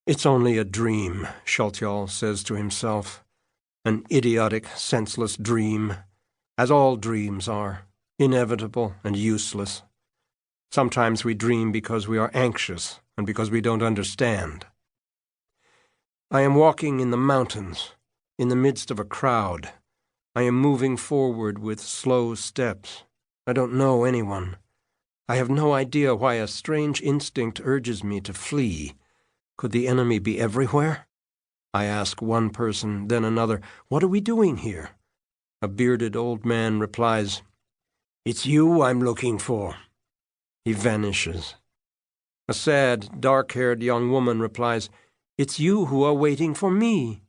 It's only a dream, Shaltiel says to himself. An idiotic, senseless dream, as all dreams are, inevitable and useless. Sometimes we dream because we are anxious and because we don't understand. I am walking in the mountains, in the midst of a crowd. I am moving forward with slow steps. I don't know anyone. I have no idea why a strange instinct urges me to flee. Could the enemy be everywhere? I ask one person, then another, "What are we doing here?" A bearded old man replies, "It's you I'm looking for." He vanishes. A sad, dark-haired young woman replies, "It's you who are waiting for me."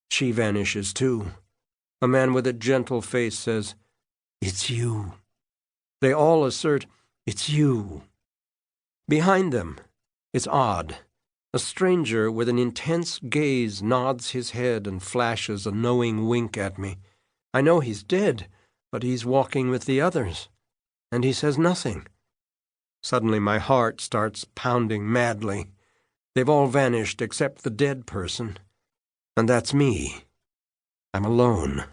She vanishes too. A man with a gentle face says, "It's you." They all assert, "It's you." Behind them, it's odd. A stranger with an intense gaze nods his head and flashes a knowing wink at me. I know he's dead, but he's walking with the others, and he says nothing. Suddenly my heart starts pounding madly. They've all vanished except the dead person, and that's me. I'm alone.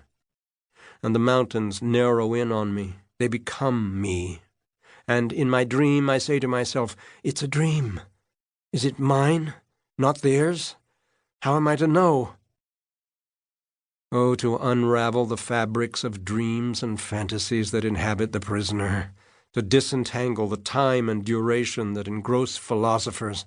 And the mountains narrow in on me. They become me. And in my dream I say to myself, "It's a dream. Is it mine, not theirs? How am I to know?" Oh, to unravel the fabrics of dreams and fantasies that inhabit the prisoner, to disentangle the time and duration that engross philosophers,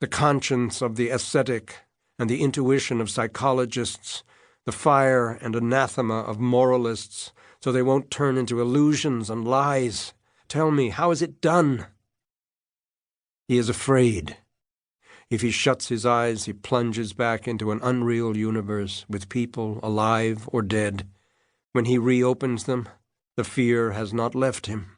the conscience of the ascetic and the intuition of psychologists, the fire and anathema of moralists, so they won't turn into illusions and lies. Tell me, how is it done? He is afraid. If he shuts his eyes, he plunges back into an unreal universe with people alive or dead. When he reopens them, the fear has not left him.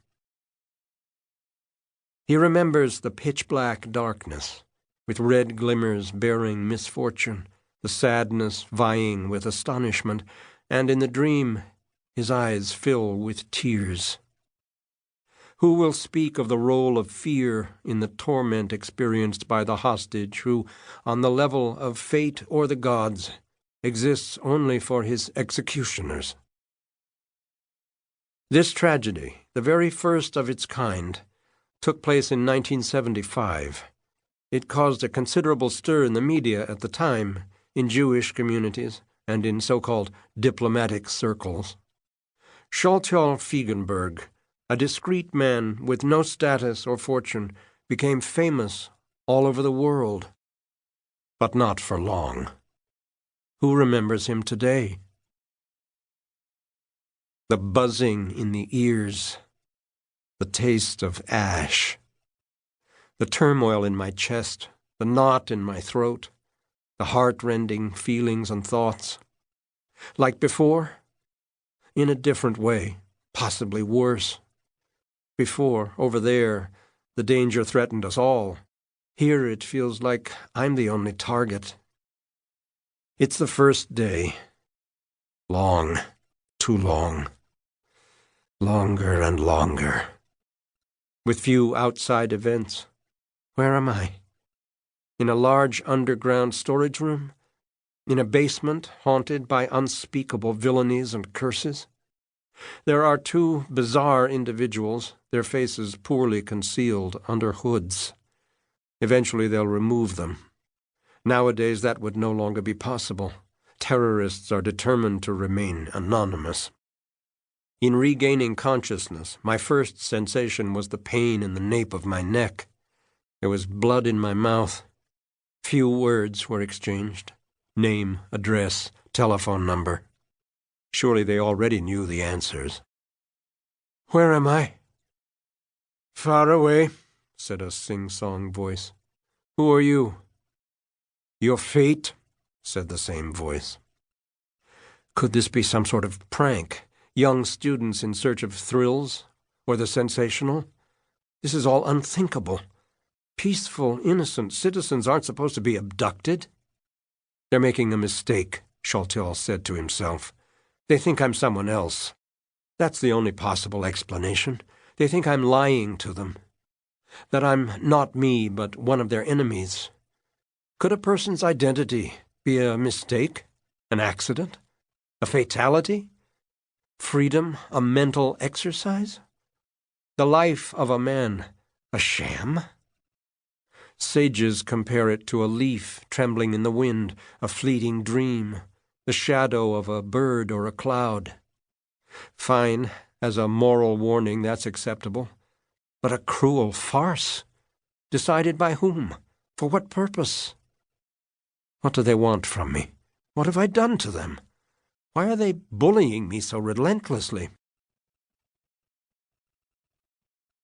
He remembers the pitch-black darkness, with red glimmers bearing misfortune, the sadness vying with astonishment, and in the dream his eyes fill with tears. Who will speak of the role of fear in the torment experienced by the hostage who, on the level of fate or the gods, exists only for his executioners? This tragedy, the very first of its kind, took place in 1975. It caused a considerable stir in the media at the time, in Jewish communities, and in so-called diplomatic circles. Shaltiel Feigenberg, a discreet man with no status or fortune, became famous all over the world. But not for long. Who remembers him today? The buzzing in the ears, the taste of ash, the turmoil in my chest, the knot in my throat, the heart-rending feelings and thoughts. Like before? In a different way, possibly worse. Before, over there, the danger threatened us all. Here it feels like I'm the only target. It's the first day. Long, too long. Longer and longer. With few outside events. Where am I? In a large underground storage room? In a basement haunted by unspeakable villainies and curses? There are two bizarre individuals, their faces poorly concealed under hoods. Eventually they'll remove them. Nowadays that would no longer be possible. Terrorists are determined to remain anonymous. In regaining consciousness, my first sensation was the pain in the nape of my neck. There was blood in my mouth. Few words were exchanged. Name, address, telephone number. Surely they already knew the answers. Where am I? Far away, said a sing-song voice. Who are you? Your fate, said the same voice. Could this be some sort of prank? Young students in search of thrills, or the sensational? This is all unthinkable. Peaceful, innocent citizens aren't supposed to be abducted. They're making a mistake, Shaltiel said to himself. They think I'm someone else. That's the only possible explanation. They think I'm lying to them. That I'm not me, but one of their enemies. Could a person's identity be a mistake, an accident, a fatality? Freedom a mental exercise? The life of a man a sham? Sages compare it to a leaf trembling in the wind, a fleeting dream, the shadow of a bird or a cloud. Fine, as a moral warning, that's acceptable. But a cruel farce? Decided by whom? For what purpose? What do they want from me? What have I done to them? Why are they bullying me so relentlessly?